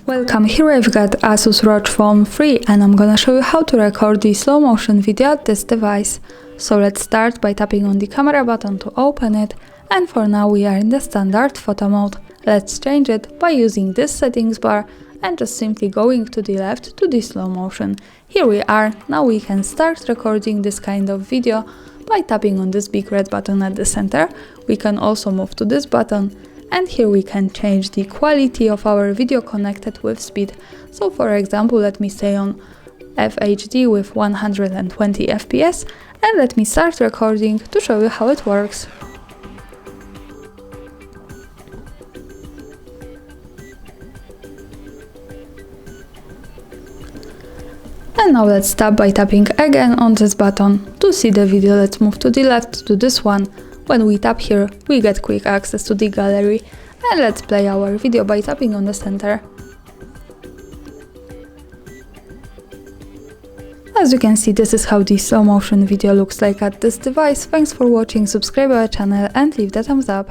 Welcome, here I've got ASUS ROG Phone 3 and I'm gonna show you how to record the slow motion video at this device. So let's start by tapping on the camera button to open it, and for now we are in the standard photo mode. Let's change it by using this settings bar and just simply going to the left to the slow motion. Here we are, now we can start recording this kind of video by tapping on this big red button at the center. We can also move to this button, and here we can change the quality of our video connected with speed. So for example, let me stay on FHD with 120 FPS and let me start recording to show you how it works. And now let's start by tapping again on this button. To see the video, let's move to the left to this one. When we tap here, we get quick access to the gallery, and let's play our video by tapping on the center. As you can see, this is how the slow motion video looks like at this device. Thanks for watching, subscribe our channel and leave the thumbs up.